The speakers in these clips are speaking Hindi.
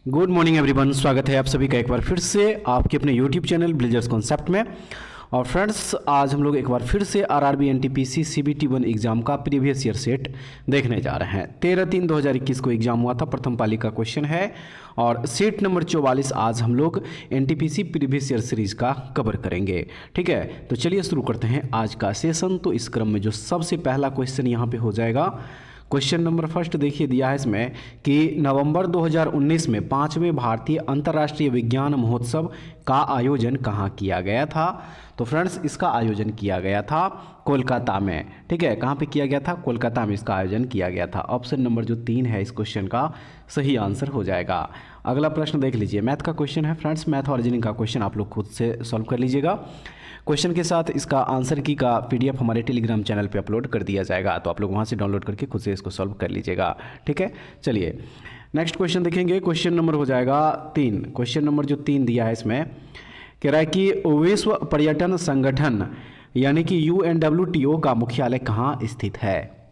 गुड मॉर्निंग एवरीवन, स्वागत है आप सभी का एक बार फिर से आपके अपने यूट्यूब चैनल बिल्डर्स कॉन्सेप्ट में। और फ्रेंड्स, आज हम लोग एक बार फिर से आरआरबी एनटीपीसी CBT1 एग्जाम का प्रीवियस ईयर सेट देखने जा रहे हैं। 13/3/2021 को एग्जाम हुआ था, प्रथम पाली का क्वेश्चन है और सेट नंबर 44 आज हम लोग एनटीपीसी प्रीवियस ईयर सीरीज का कवर करेंगे। ठीक है, तो चलिए शुरू करते हैं आज का सेशन। तो इस क्रम में जो सबसे पहला क्वेश्चन यहाँ पे हो जाएगा, क्वेश्चन नंबर फर्स्ट देखिए दिया है इसमें कि नवंबर 2019 में 5वें भारतीय अंतर्राष्ट्रीय विज्ञान महोत्सव का आयोजन कहाँ किया गया था। तो फ्रेंड्स, इसका आयोजन किया गया था कोलकाता में। ठीक है, कहाँ पे किया गया था? कोलकाता में इसका आयोजन किया गया था। ऑप्शन नंबर जो 3 है इस क्वेश्चन का सही आंसर हो जाएगा। अगला प्रश्न देख लीजिए, मैथ का क्वेश्चन है फ्रेंड्स। मैथ और रीजनिंग का क्वेश्चन आप लोग खुद से सॉल्व कर लीजिएगा। क्वेश्चन के साथ इसका आंसर की का PDF हमारे टेलीग्राम चैनल पे अपलोड कर दिया जाएगा, तो आप लोग वहाँ से डाउनलोड करके खुद से इसको सॉल्व कर लीजिएगा। ठीक है, चलिए नेक्स्ट क्वेश्चन देखेंगे। क्वेश्चन नंबर हो जाएगा 3। क्वेश्चन नंबर जो 3 दिया है इसमें कह रहा है कि विश्व पर्यटन संगठन यानी कि UNWTO का मुख्यालय कहाँ स्थित है।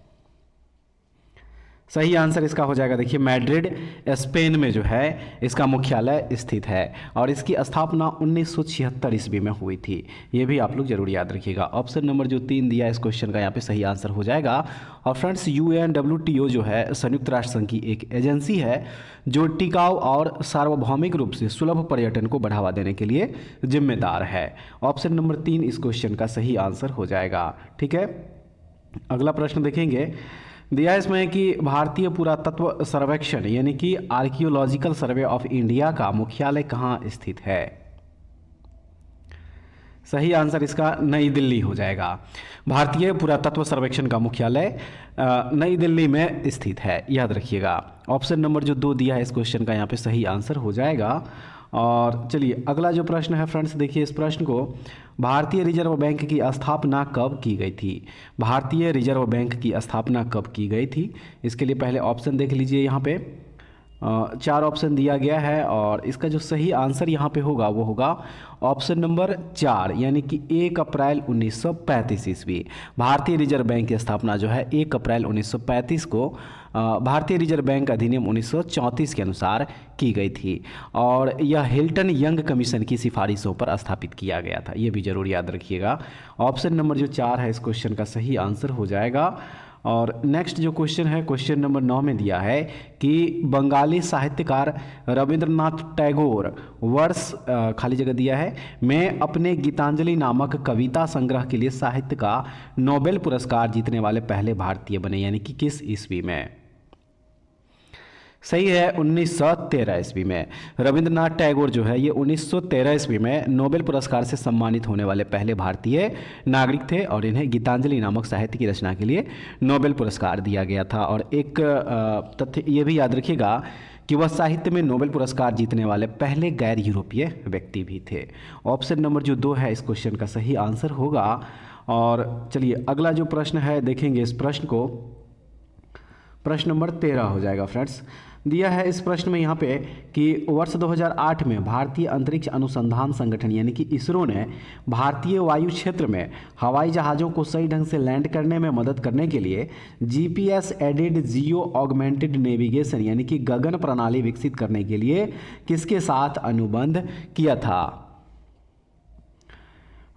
सही आंसर इसका हो जाएगा, देखिए मैड्रिड स्पेन में जो है इसका मुख्यालय स्थित है और इसकी स्थापना 1976 ईस्वी में हुई थी। ये भी आप लोग जरूर याद रखिएगा। ऑप्शन नंबर जो 3 दिया है इस क्वेश्चन का यहाँ पे सही आंसर हो जाएगा। और फ्रेंड्स, UNWTO जो है संयुक्त राष्ट्र संघ की एक एजेंसी है जो टिकाऊ और सार्वभौमिक रूप से सुलभ पर्यटन को बढ़ावा देने के लिए जिम्मेदार है। ऑप्शन नंबर 3 इस क्वेश्चन का सही आंसर हो जाएगा। ठीक है, अगला प्रश्न देखेंगे। दिया है इसमें कि भारतीय पुरातत्व सर्वेक्षण यानी कि आर्कियोलॉजिकल सर्वे ऑफ इंडिया का मुख्यालय कहाँ स्थित है। सही आंसर इसका नई दिल्ली हो जाएगा। भारतीय पुरातत्व सर्वेक्षण का मुख्यालय नई दिल्ली में स्थित है, याद रखिएगा। ऑप्शन नंबर जो 2 दिया है इस क्वेश्चन का यहाँ पे सही आंसर हो जाएगा। और चलिए अगला जो प्रश्न है फ्रेंड्स, देखिए इस प्रश्न को, भारतीय रिजर्व बैंक की स्थापना कब की गई थी। भारतीय रिजर्व बैंक की स्थापना कब की गई थी, इसके लिए पहले ऑप्शन देख लीजिए। यहाँ पे 4 ऑप्शन दिया गया है और इसका जो सही आंसर यहाँ पे होगा वो होगा ऑप्शन नंबर 4 यानी कि 1 अप्रैल 1935 ईस्वी। भारतीय रिजर्व बैंक की स्थापना जो है 1 अप्रैल 1935 को भारतीय रिजर्व बैंक अधिनियम 1934 के अनुसार की गई थी और यह हिल्टन यंग कमीशन की सिफारिशों पर स्थापित किया गया था। ये भी जरूर याद रखिएगा। ऑप्शन नंबर जो 4 है इस क्वेश्चन का सही आंसर हो जाएगा। और नेक्स्ट जो क्वेश्चन है, क्वेश्चन नंबर 9 में दिया है कि बंगाली साहित्यकार रविंद्रनाथ टैगोर वर्ष खाली जगह दिया है मैं अपने गीतांजलि नामक कविता संग्रह के लिए साहित्य का नोबेल पुरस्कार जीतने वाले पहले भारतीय बने, यानी कि किस ईस्वी में। सही है, 1913 ईस्वी में। रविंद्रनाथ टैगोर जो है ये 1913 ईस्वी में नोबेल पुरस्कार से सम्मानित होने वाले पहले भारतीय नागरिक थे और इन्हें गीतांजलि नामक साहित्य की रचना के लिए नोबेल पुरस्कार दिया गया था। और एक तथ्य ये भी याद रखिएगा कि वह साहित्य में नोबेल पुरस्कार जीतने वाले पहले गैर यूरोपीय व्यक्ति भी थे। ऑप्शन नंबर जो 2 है इस क्वेश्चन का सही आंसर होगा। और चलिए अगला जो प्रश्न है देखेंगे इस प्रश्न को, प्रश्न नंबर 13 हो जाएगा फ्रेंड्स। दिया है इस प्रश्न में यहाँ पे कि वर्ष 2008 में भारतीय अंतरिक्ष अनुसंधान संगठन यानी कि इसरो ने भारतीय वायु क्षेत्र में हवाई जहाज़ों को सही ढंग से लैंड करने में मदद करने के लिए GPS added geo augmented navigation यानी कि गगन प्रणाली विकसित करने के लिए किसके साथ अनुबंध किया था।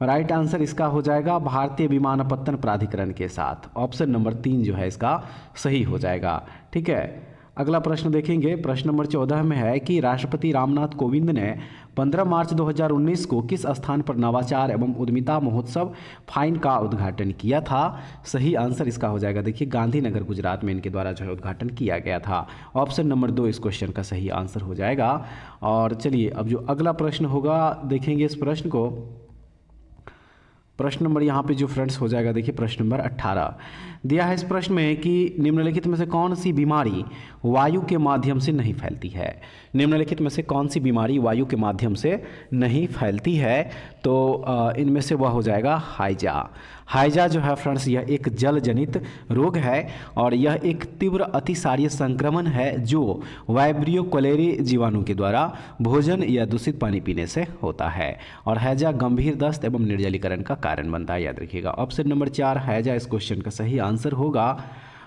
राइट आंसर इसका हो जाएगा भारतीय विमानपत्तन प्राधिकरण के साथ। ऑप्शन नंबर 3 जो है इसका सही हो जाएगा। ठीक है, अगला प्रश्न देखेंगे। प्रश्न नंबर 14 में है कि राष्ट्रपति रामनाथ कोविंद ने 15 मार्च 2019 को किस स्थान पर नवाचार एवं उद्यमिता महोत्सव फाइन का उद्घाटन किया था। सही आंसर इसका हो जाएगा, देखिए गांधीनगर गुजरात में इनके द्वारा जो है उद्घाटन किया गया था। ऑप्शन नंबर 2 इस क्वेश्चन का सही आंसर हो जाएगा। और चलिए अब जो अगला प्रश्न होगा देखेंगे इस प्रश्न को। प्रश्न नंबर यहाँ पे जो फ्रेंड्स हो जाएगा, देखिए प्रश्न नंबर 18 दिया है इस प्रश्न में कि निम्नलिखित में से कौन सी बीमारी वायु के माध्यम से नहीं फैलती है। निम्नलिखित में से कौन सी बीमारी वायु के माध्यम से नहीं फैलती है, तो इनमें से वह हो जाएगा हाइजा। हाइजा जो है फ्रेंड्स यह एक जल जनित रोग है और यह एक तीव्र अतिसारीय संक्रमण है जो वाइब्रियो कोलेरी जीवाणु के द्वारा भोजन या दूषित पानी पीने से होता है और हैजा गंभीर दस्त एवं निर्जलीकरण का कारण बनता है, याद रखिएगा। ऑप्शन नंबर 4 हैजा इस क्वेश्चन का सही आंसर होगा।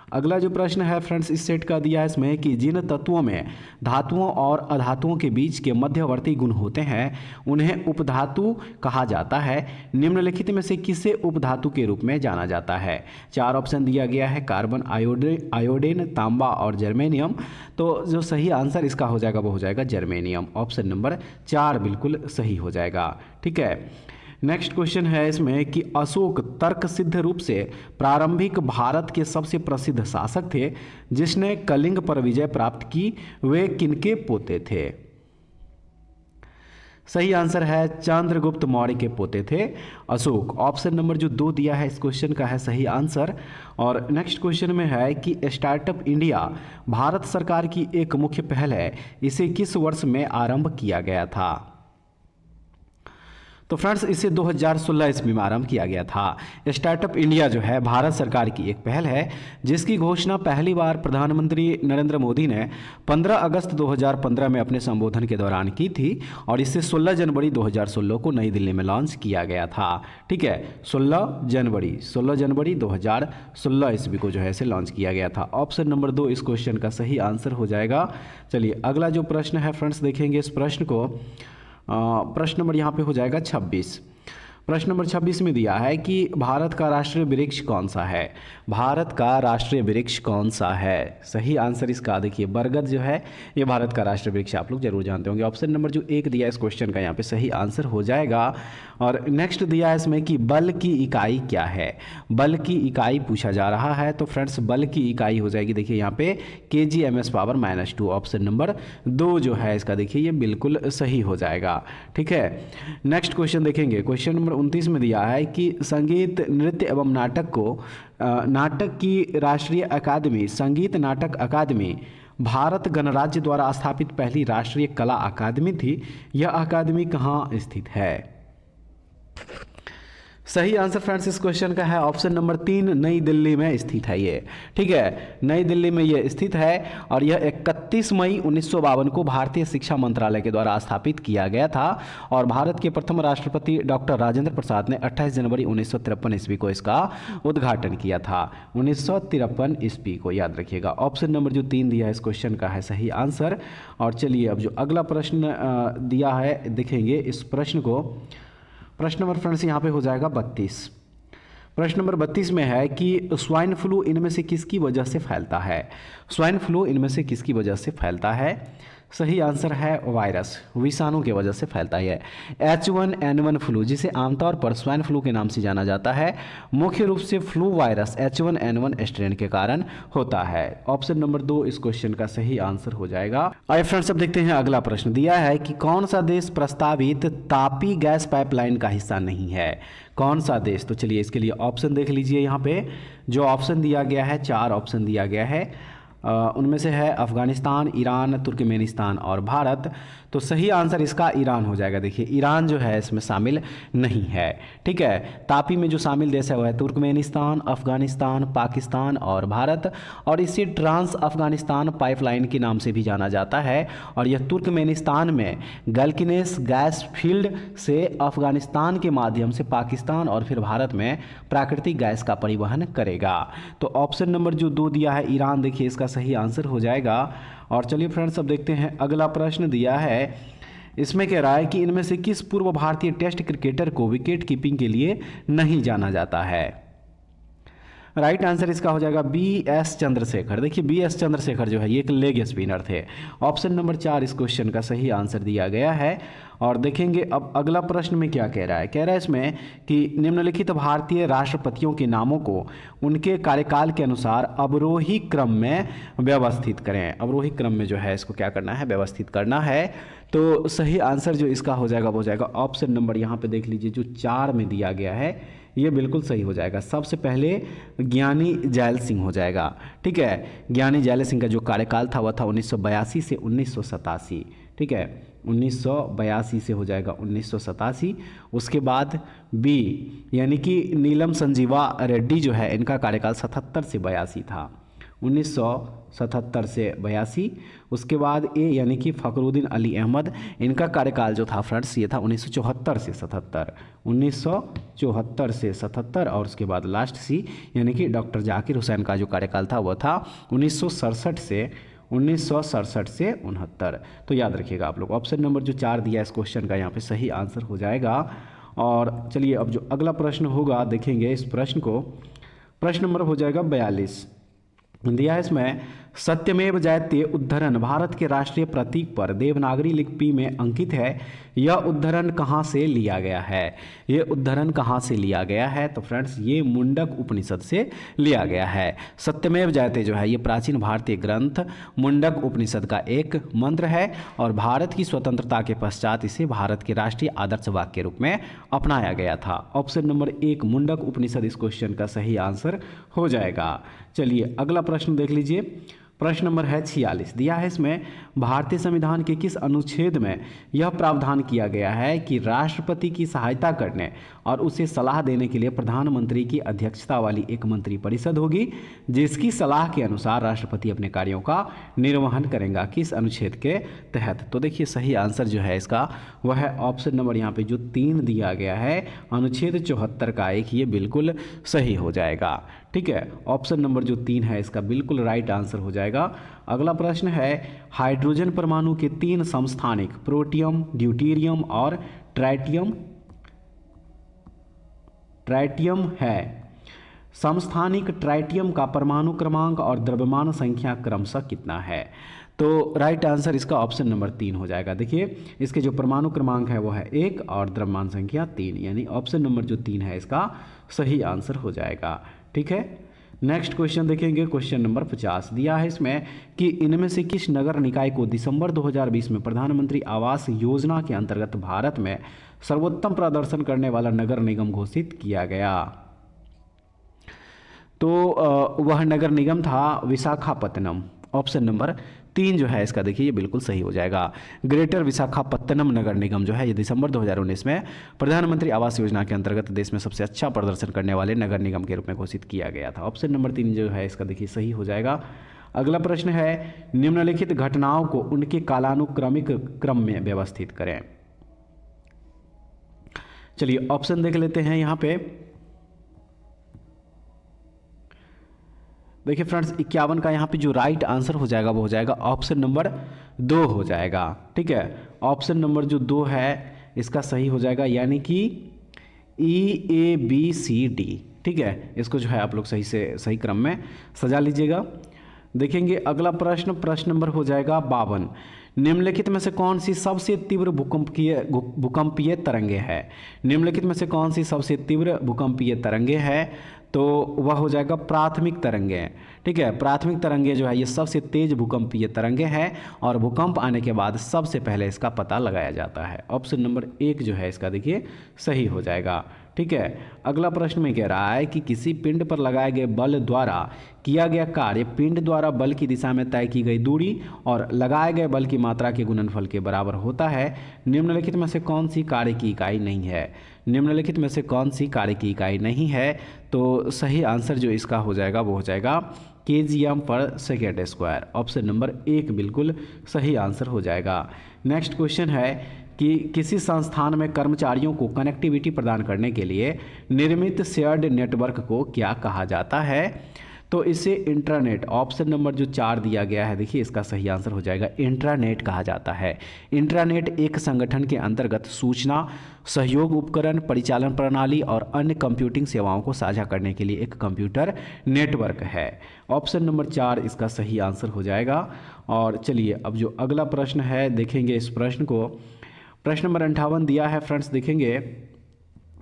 अगला जो प्रश्न है फ्रेंड्स इस सेट का दिया है इसमें कि जिन तत्वों में धातुओं और अधातुओं के बीच के मध्यवर्ती गुण होते हैं उन्हें उपधातु कहा जाता है। निम्नलिखित में से किसे उपधातु के रूप में जाना जाता है? 4 ऑप्शन दिया गया है, कार्बन, आयोडीन, तांबा और जर्मेनियम। तो जो सही आंसर इसका हो जाएगा वो हो जाएगा जर्मेनियम। ऑप्शन नंबर 4 बिल्कुल सही हो जाएगा। ठीक है, नेक्स्ट क्वेश्चन है इसमें कि अशोक तर्क सिद्ध रूप से प्रारंभिक भारत के सबसे प्रसिद्ध शासक थे जिसने कलिंग पर विजय प्राप्त की, वे किनके पोते थे? सही आंसर है चंद्रगुप्त मौर्य के पोते थे अशोक। ऑप्शन नंबर जो 2 दिया है इस क्वेश्चन का है सही आंसर। और नेक्स्ट क्वेश्चन में है कि स्टार्टअप इंडिया भारत सरकार की एक मुख्य पहल है, इसे किस वर्ष में आरंभ किया गया था? तो फ्रेंड्स इसे 2016 ईस्वी में आरंभ किया गया था। स्टार्टअप इंडिया जो है भारत सरकार की एक पहल है जिसकी घोषणा पहली बार प्रधानमंत्री नरेंद्र मोदी ने 15 अगस्त 2015 में अपने संबोधन के दौरान की थी और इसे 16 जनवरी 2016 को नई दिल्ली में लॉन्च किया गया था। ठीक है, 16 जनवरी 2016 ईस्वी को जो है इसे लॉन्च किया गया था। ऑप्शन नंबर 2 इस क्वेश्चन का सही आंसर हो जाएगा। चलिए अगला जो प्रश्न है फ्रेंड्स देखेंगे इस प्रश्न को। प्रश्न नंबर यहाँ पे हो जाएगा 26। प्रश्न नंबर 26 में दिया है कि भारत का राष्ट्रीय वृक्ष कौन सा है? भारत का राष्ट्रीय वृक्ष कौन सा है? सही आंसर इसका देखिए बरगद जो है ये भारत का राष्ट्रीय वृक्ष आप लोग जरूर जानते होंगे। ऑप्शन नंबर जो 1 दिया है इस क्वेश्चन का यहाँ पे सही आंसर हो जाएगा। और नेक्स्ट दिया है इसमें कि बल की इकाई क्या है? बल की इकाई पूछा जा रहा है तो फ्रेंड्स बल की इकाई हो जाएगी देखिए यहाँ पे kgms पावर -2। ऑप्शन नंबर 2 जो है इसका देखिए ये बिल्कुल सही हो जाएगा। ठीक है, नेक्स्ट क्वेश्चन देखेंगे। क्वेश्चन नंबर 29 में दिया है कि संगीत, नृत्य एवं नाटक की राष्ट्रीय अकादमी संगीत नाटक अकादमी भारत गणराज्य द्वारा स्थापित पहली राष्ट्रीय कला अकादमी थी। यह अकादमी कहाँ स्थित है? सही आंसर फ्रेंड्स इस क्वेश्चन का है ऑप्शन नंबर 3 नई दिल्ली में स्थित है ये। ठीक है, नई दिल्ली में ये स्थित है और यह 31 मई 1952 को भारतीय शिक्षा मंत्रालय के द्वारा स्थापित किया गया था और भारत के प्रथम राष्ट्रपति डॉक्टर राजेंद्र प्रसाद ने 28 जनवरी 1953 ईस्वी को इसका उद्घाटन किया था। 1953 ईस्वी को याद रखिएगा। ऑप्शन नंबर जो 3 दिया है इस क्वेश्चन का है सही आंसर। और चलिए अब जो अगला प्रश्न दिया है देखेंगे इस प्रश्न को। प्रश्न नंबर फ्रेंड्स यहाँ पे हो जाएगा 32। प्रश्न नंबर 32 में है कि स्वाइन फ्लू इनमें से किसकी वजह से फैलता है? स्वाइन फ्लू इनमें से किसकी वजह से फैलता है? सही आंसर है वायरस, विषाणु की वजह से फैलता है। H1N1 फ्लू जिसे आमतौर पर स्वाइन फ्लू के नाम से जाना जाता है मुख्य रूप से फ्लू वायरस H1N1 स्ट्रेन के कारण होता है। ऑप्शन नंबर 2 इस क्वेश्चन का सही आंसर हो जाएगा। आइए फ्रेंड्स अब देखते हैं अगला प्रश्न दिया है कि कौन सा देश प्रस्तावित तापी गैस पाइपलाइन का हिस्सा नहीं है? कौन सा देश? तो चलिए इसके लिए ऑप्शन देख लीजिए। यहाँ पे जो ऑप्शन दिया गया है 4 ऑप्शन दिया गया है, उनमें से है अफगानिस्तान, ईरान, तुर्कमेनिस्तान और भारत। तो सही आंसर इसका ईरान हो जाएगा। देखिए ईरान जो है इसमें शामिल नहीं है। ठीक है, तापी में जो शामिल देश है वह है तुर्कमेनिस्तान, अफगानिस्तान, पाकिस्तान और भारत। और इसे ट्रांस अफगानिस्तान पाइपलाइन के नाम से भी जाना जाता है और यह तुर्कमेनिस्तान में गलकिनेस गैस फील्ड से अफगानिस्तान के माध्यम से पाकिस्तान और फिर भारत में प्राकृतिक गैस का परिवहन करेगा। तो ऑप्शन नंबर जो 2 दिया है ईरान देखिए इसका सही आंसर हो जाएगा। और चलिए फ्रेंड्स अब देखते हैं अगला प्रश्न दिया है। इसमें कह रहा है कि इनमें से किस पूर्व भारतीय टेस्ट क्रिकेटर को विकेट कीपिंग के लिए नहीं जाना जाता है? राइट आंसर इसका हो जाएगा BS चंद्रशेखर। देखिए BS चंद्रशेखर जो है ये एक लेग स्पिनर थे। ऑप्शन नंबर 4 इस क्वेश्चन का सही आंसर दिया गया है। और देखेंगे अब अगला प्रश्न में क्या कह रहा है। कह रहा है इसमें कि निम्नलिखित भारतीय राष्ट्रपतियों के नामों को उनके कार्यकाल के अनुसार अवरोही क्रम में व्यवस्थित करें। अवरोही क्रम में जो है इसको क्या करना है, व्यवस्थित करना है। तो सही आंसर जो इसका हो जाएगा वो हो जाएगा ऑप्शन नंबर यहाँ पे देख लीजिए जो 4 में दिया गया है ये बिल्कुल सही हो जाएगा। सबसे पहले ज्ञानी जैल सिंह हो जाएगा। ठीक है, ज्ञानी जैल सिंह का जो कार्यकाल था वह था 1982 से 1987। ठीक है, 1982 से हो जाएगा 1987। उसके बाद बी यानी कि नीलम संजीवा रेड्डी जो है इनका कार्यकाल 77 से 82 था। 1977 से 82। उसके बाद ए यानी कि फ़खरुद्दीन अली अहमद, इनका कार्यकाल जो था फ्रेंड्स ये था 1974 से 77, 1974 से 77। और उसके बाद लास्ट सी यानी कि डॉक्टर जाकिर हुसैन का जो कार्यकाल था वह था 1967 से 69 तो याद रखिएगा आप लोग, ऑप्शन नंबर जो 4 दिया इस क्वेश्चन का यहाँ पे सही आंसर हो जाएगा। और चलिए अब जो अगला प्रश्न होगा देखेंगे इस प्रश्न को, प्रश्न नंबर हो जाएगा 42। दिया है इसमें, सत्यमेव जयते उद्धरण भारत के राष्ट्रीय प्रतीक पर देवनागरी लिपि में अंकित है, यह उद्धरण कहाँ से लिया गया है? ये उद्धरण कहाँ से लिया गया है? तो फ्रेंड्स ये मुंडक उपनिषद से लिया गया है। सत्यमेव जयते जो है ये प्राचीन भारतीय ग्रंथ मुंडक उपनिषद का एक मंत्र है और भारत की स्वतंत्रता के पश्चात इसे भारत के राष्ट्रीय आदर्श वाक्य के रूप में अपनाया गया था। ऑप्शन नंबर 1 मुंडक उपनिषद इस क्वेश्चन का सही आंसर हो जाएगा। चलिए अगला प्रश्न देख लीजिए, प्रश्न नंबर है 46। दिया है इसमें, भारतीय संविधान के किस अनुच्छेद में यह प्रावधान किया गया है कि राष्ट्रपति की सहायता करने और उसे सलाह देने के लिए प्रधानमंत्री की अध्यक्षता वाली एक मंत्रिपरिषद होगी, जिसकी सलाह के अनुसार राष्ट्रपति अपने कार्यों का निर्वहन करेगा? किस अनुच्छेद के तहत? तो देखिए सही आंसर जो है इसका वह है ऑप्शन नंबर यहाँ पे जो 3 दिया गया है, अनुच्छेद 74 का 1, ये बिल्कुल सही हो जाएगा। ठीक है, ऑप्शन नंबर जो 3 है इसका बिल्कुल राइट आंसर हो जाएगा। अगला प्रश्न है, हाइड्रोजन परमाणु के 3 समस्थानिक प्रोटियम, ड्यूटेरियम और ट्राइटियम है। समस्थानिक ट्राइटियम का परमाणु क्रमांक और द्रव्यमान संख्या क्रमशः कितना है? तो राइट आंसर इसका ऑप्शन नंबर 3 हो जाएगा। देखिए इसके जो परमाणु क्रमांक है वो है 1 और द्रव्यमान संख्या 3, यानी ऑप्शन नंबर जो 3 है इसका सही आंसर हो जाएगा। ठीक है, नेक्स्ट क्वेश्चन देखेंगे, क्वेश्चन नंबर 50। दिया है इसमें कि इनमें से किस नगर निकाय को दिसंबर 2020 में प्रधानमंत्री आवास योजना के अंतर्गत भारत में सर्वोत्तम प्रदर्शन करने वाला नगर निगम घोषित किया गया? तो वह नगर निगम था विशाखापत्तनम। ऑप्शन नंबर 3 जो है इसका देखिए ये बिल्कुल सही हो जाएगा। ग्रेटर विशाखापत्तनम नगर निगम जो है ये दिसंबर 2019 में प्रधानमंत्री आवास योजना के अंतर्गत देश में सबसे अच्छा प्रदर्शन करने वाले नगर निगम के रूप में घोषित किया गया था। ऑप्शन नंबर 3 जो है इसका देखिए सही हो जाएगा। अगला प्रश्न है, निम्नलिखित घटनाओं को उनके कालानुक्रमिक क्रम में व्यवस्थित करें। चलिए ऑप्शन देख लेते हैं यहाँ पे। देखिए फ्रेंड्स 51 का यहाँ पे जो राइट आंसर हो जाएगा वो हो जाएगा ऑप्शन नंबर 2 हो जाएगा। ठीक है, ऑप्शन नंबर जो 2 है इसका सही हो जाएगा, यानी कि EABCD। ठीक है, इसको जो है आप लोग सही से सही क्रम में सजा लीजिएगा। देखेंगे अगला प्रश्न, प्रश्न नंबर हो जाएगा 52। निम्नलिखित में से कौन सी सबसे तीव्र भूकंपीय तरंगे है? निम्नलिखित में से कौन सी सबसे तीव्र भूकंपीय तरंगे है? तो वह हो जाएगा प्राथमिक तरंगे। ठीक है, प्राथमिक तरंगे जो है ये सबसे तेज भूकंपीय तरंगे हैं और भूकंप आने के बाद सबसे पहले इसका पता लगाया जाता है। ऑप्शन नंबर 1 जो है इसका देखिए सही हो जाएगा। ठीक है, अगला प्रश्न में कह रहा है कि किसी पिंड पर लगाए गए बल द्वारा किया गया कार्य पिंड द्वारा बल की दिशा में तय की गई दूरी और लगाए गए बल की मात्रा के गुणनफल के बराबर होता है। निम्नलिखित में से कौन सी कार्य की इकाई नहीं है? निम्नलिखित में से कौन सी कार्य की इकाई नहीं है? तो सही आंसर जो इसका हो जाएगा वो हो जाएगा kg/s²। ऑप्शन नंबर 1 बिल्कुल सही आंसर हो जाएगा। नेक्स्ट क्वेश्चन है कि किसी संस्थान में कर्मचारियों को कनेक्टिविटी प्रदान करने के लिए निर्मित शेयर्ड नेटवर्क को क्या कहा जाता है? तो इसे इंट्रानेट, ऑप्शन नंबर जो 4 दिया गया है देखिए इसका सही आंसर हो जाएगा इंट्रानेट कहा जाता है। इंट्रानेट एक संगठन के अंतर्गत सूचना, सहयोग उपकरण, परिचालन प्रणाली और अन्य कंप्यूटिंग सेवाओं को साझा करने के लिए एक कंप्यूटर नेटवर्क है। ऑप्शन नंबर 4 इसका सही आंसर हो जाएगा। और चलिए अब जो अगला प्रश्न है देखेंगे इस प्रश्न को, प्रश्न नंबर 58 दिया है फ्रेंड्स, देखेंगे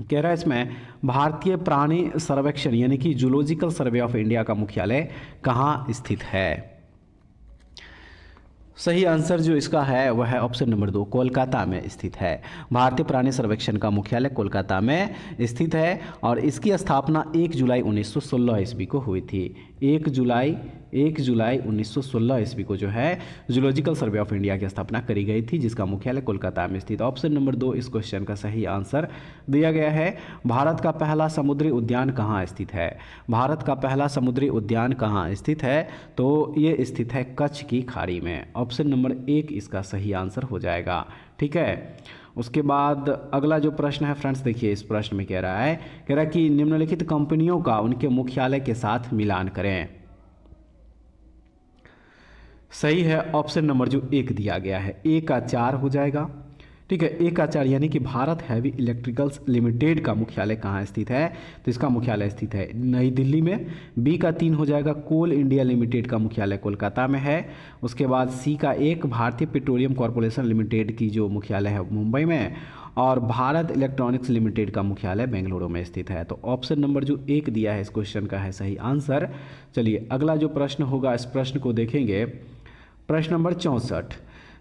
कह रहा है इसमें भारतीय प्राणी सर्वेक्षण यानी कि जूलॉजिकल सर्वे ऑफ इंडिया का मुख्यालय कहाँ स्थित है? सही आंसर जो इसका है वह है ऑप्शन नंबर 2, कोलकाता में स्थित है। भारतीय प्राणी सर्वेक्षण का मुख्यालय कोलकाता में स्थित है और इसकी स्थापना 1 जुलाई 1916 ईस्वी को हुई थी। 1 जुलाई 1 जुलाई 1916 ईस्वी को जो है जूलॉजिकल सर्वे ऑफ इंडिया की स्थापना करी गई थी, जिसका मुख्यालय कोलकाता में स्थित। ऑप्शन नंबर 2 इस क्वेश्चन का सही आंसर दिया गया है। भारत का पहला समुद्री उद्यान कहाँ स्थित है? भारत का पहला समुद्री उद्यान कहाँ स्थित है? तो ये स्थित है कच्छ की खाड़ी में। ऑप्शन नंबर 1 इसका सही आंसर हो जाएगा। ठीक है, उसके बाद अगला जो प्रश्न है फ्रेंड्स, देखिए इस प्रश्न में कह रहा है कि निम्नलिखित कंपनियों का उनके मुख्यालय के साथ मिलान करें। सही है ऑप्शन नंबर जो 1 दिया गया है, ए का 4 हो जाएगा। ठीक है, ए का 4 यानी कि भारत हैवी इलेक्ट्रिकल्स लिमिटेड का मुख्यालय कहाँ स्थित है? तो इसका मुख्यालय स्थित है नई दिल्ली में। बी का 3 हो जाएगा, कोल इंडिया लिमिटेड का मुख्यालय कोलकाता में है। उसके बाद सी का 1 भारतीय पेट्रोलियम कॉरपोरेशन लिमिटेड की जो मुख्यालय है मुंबई में, और भारत इलेक्ट्रॉनिक्स लिमिटेड का मुख्यालय बेंगलुरु में स्थित है। तो ऑप्शन नंबर जो 1 दिया है इस क्वेश्चन का है सही आंसर। चलिए अगला जो प्रश्न होगा इस प्रश्न को देखेंगे। प्रश्न नंबर 64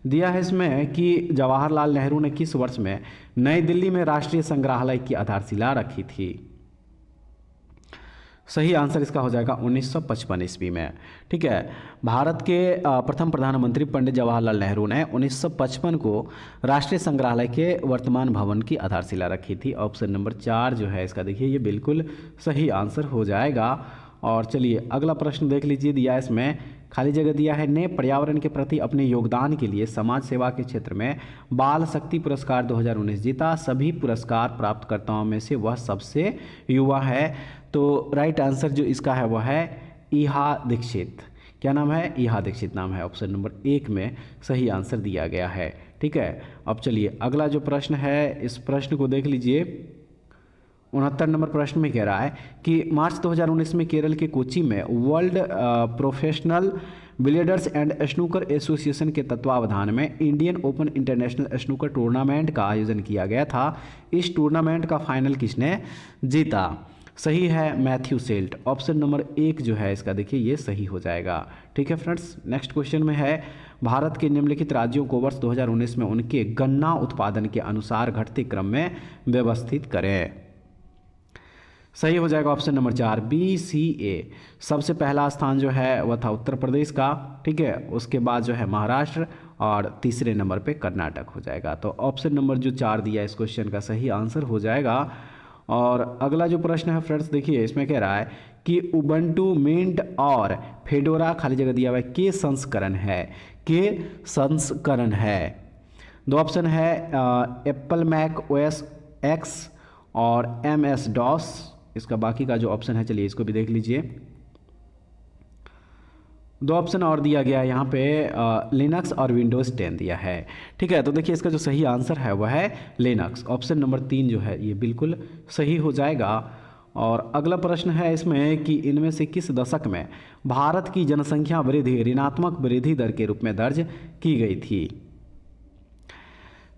दिया है इसमें कि जवाहरलाल नेहरू ने किस वर्ष में नई दिल्ली में राष्ट्रीय संग्रहालय की आधारशिला रखी थी? सही आंसर इसका हो जाएगा 1955 ईस्वी में। ठीक है, भारत के प्रथम प्रधानमंत्री पंडित जवाहरलाल नेहरू ने 1955 को राष्ट्रीय संग्रहालय के वर्तमान भवन की आधारशिला रखी थी। ऑप्शन नंबर 4 जो है इसका देखिए ये बिल्कुल सही आंसर हो जाएगा। और चलिए अगला प्रश्न देख लीजिए, दिया है इसमें खाली जगह दिया है, ने पर्यावरण के प्रति अपने योगदान के लिए समाज सेवा के क्षेत्र में बाल शक्ति पुरस्कार 2019 जीता। सभी पुरस्कार प्राप्तकर्ताओं में से वह सबसे युवा है। तो राइट आंसर जो इसका है वह है ईहा दीक्षित। क्या नाम है? ईहा दीक्षित नाम है। ऑप्शन नंबर 1 में सही आंसर दिया गया है। ठीक है, अब चलिए अगला जो प्रश्न है इस प्रश्न को देख लीजिए। 69 नंबर प्रश्न में कह रहा है कि मार्च 2019 में केरल के कोच्चि में world professional billiards and snooker association के तत्वावधान में Indian open international snooker tournament का आयोजन किया गया था। इस टूर्नामेंट का फाइनल किसने जीता? सही है मैथ्यू सेल्ट। ऑप्शन नंबर 1 जो है इसका देखिए ये सही हो जाएगा। ठीक है फ्रेंड्स, नेक्स्ट क्वेश्चन में है भारत के निम्नलिखित राज्यों को वर्ष 2019 में उनके गन्ना उत्पादन के अनुसार घटते क्रम में व्यवस्थित करें। सही हो जाएगा ऑप्शन नंबर 4 BCA। सबसे पहला स्थान जो है वह था उत्तर प्रदेश का। ठीक है, उसके बाद जो है महाराष्ट्र और तीसरे नंबर पे कर्नाटक हो जाएगा। तो ऑप्शन नंबर जो 4 दिया इस क्वेश्चन का सही आंसर हो जाएगा। और अगला जो प्रश्न है फ्रेंड्स देखिए इसमें कह रहा है कि उबंटू मिंट और फेडोरा खाली जगह दिया हुआ है के संस्करण है? के संस्करण है। 2 ऑप्शन है एप्पल मैक OS X और MS DOS। इसका बाकी का जो ऑप्शन है चलिए इसको भी देख लीजिए। 2 ऑप्शन और दिया गया है यहाँ पे लिनक्स और विंडोज़ 10 दिया है। ठीक है, तो देखिए इसका जो सही आंसर है वह है लिनक्स। ऑप्शन नंबर 3 जो है ये बिल्कुल सही हो जाएगा। और अगला प्रश्न है इसमें कि इनमें से किस दशक में भारत की जनसंख्या वृद्धि ऋणात्मक वृद्धि दर के रूप में दर्ज की गई थी?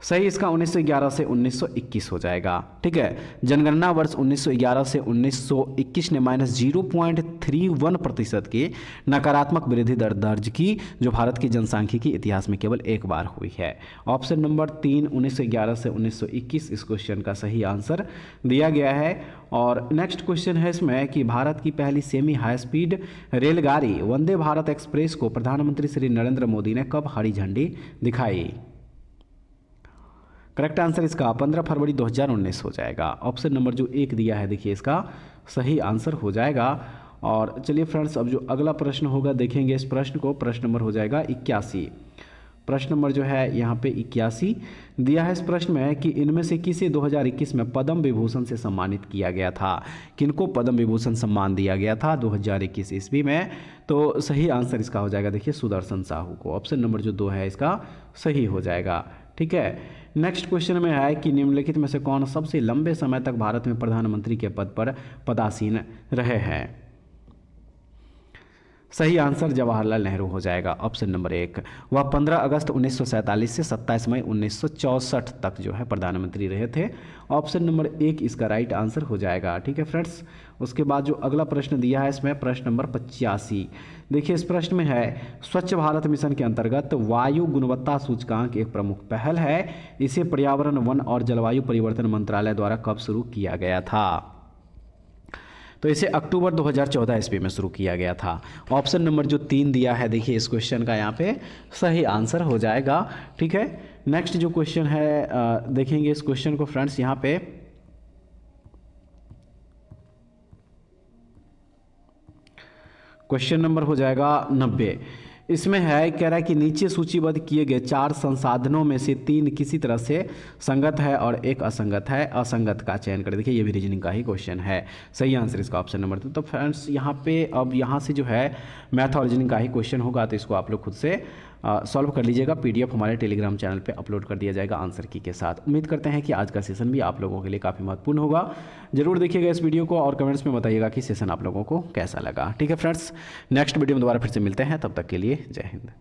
सही इसका 1911 से 1921 हो जाएगा। ठीक है, जनगणना वर्ष 1911 से 1921 ने -0.31% की नकारात्मक वृद्धि दर दर्ज की, जो भारत की जनसांख्यिकी इतिहास में केवल एक बार हुई है। ऑप्शन नंबर 3 1911 से 1921 इस क्वेश्चन का सही आंसर दिया गया है। और नेक्स्ट क्वेश्चन है इसमें कि भारत की पहली सेमी हाई स्पीड रेलगाड़ी वंदे भारत एक्सप्रेस को प्रधानमंत्री श्री नरेंद्र मोदी ने कब हरी झंडी दिखाई? करेक्ट आंसर इसका 15 फरवरी 2019 हो जाएगा। ऑप्शन नंबर जो 1 दिया है देखिए इसका सही आंसर हो जाएगा। और चलिए फ्रेंड्स अब जो अगला प्रश्न होगा देखेंगे इस प्रश्न को। प्रश्न नंबर हो जाएगा 81। प्रश्न नंबर जो है यहाँ पे 81 दिया है इस प्रश्न में कि इनमें से किसे 2021 में पद्म विभूषण से सम्मानित किया गया था? किनको पद्म विभूषण सम्मान दिया गया था 2021 ईस्वी में? तो सही आंसर इसका हो जाएगा देखिए सुदर्शन साहू को। ऑप्शन नंबर जो 2 है इसका सही हो जाएगा। ठीक है, नेक्स्ट क्वेश्चन में है कि निम्नलिखित में से कौन सबसे लंबे समय तक भारत में प्रधानमंत्री के पद पर पदासीन रहे हैं? सही आंसर जवाहरलाल नेहरू हो जाएगा। ऑप्शन नंबर 1 वह 15 अगस्त 1947 से 27 मई 1964 तक जो है प्रधानमंत्री रहे थे। ऑप्शन नंबर 1 इसका राइट आंसर हो जाएगा। ठीक है फ्रेंड्स, उसके बाद जो अगला प्रश्न दिया है इसमें प्रश्न नंबर 85। देखिए इस प्रश्न में है स्वच्छ भारत मिशन के अंतर्गत वायु गुणवत्ता सूचकांक एक प्रमुख पहल है। इसे पर्यावरण वन और जलवायु परिवर्तन मंत्रालय द्वारा कब शुरू किया गया था? तो इसे अक्टूबर 2014 ईस्वी में शुरू किया गया था। ऑप्शन नंबर जो 3 दिया है, देखिए इस क्वेश्चन का यहाँ पे सही आंसर हो जाएगा। ठीक है, नेक्स्ट जो क्वेश्चन है देखेंगे इस क्वेश्चन को फ्रेंड्स। यहाँ पे क्वेश्चन नंबर हो जाएगा 90। इसमें है, कह रहा है कि नीचे सूचीबद्ध किए गए 4 संसाधनों में से 3 किसी तरह से संगत है और एक असंगत है, असंगत का चयन करें। देखिए ये भी रीजनिंग का ही क्वेश्चन है। सही आंसर इसका ऑप्शन नंबर 2। तो फ्रेंड्स यहाँ पे अब यहाँ से जो है मैथ और रीजनिंग का ही क्वेश्चन होगा, तो इसको आप लोग खुद से सॉल्व कर लीजिएगा। पीडीएफ हमारे टेलीग्राम चैनल पे अपलोड कर दिया जाएगा आंसर की के साथ। उम्मीद करते हैं कि आज का सेशन भी आप लोगों के लिए काफ़ी महत्वपूर्ण होगा। जरूर देखिएगा इस वीडियो को और कमेंट्स में बताइएगा कि सेशन आप लोगों को कैसा लगा। ठीक है फ्रेंड्स, नेक्स्ट वीडियो में दोबारा फिर से मिलते हैं, तब तक के लिए जय हिंद।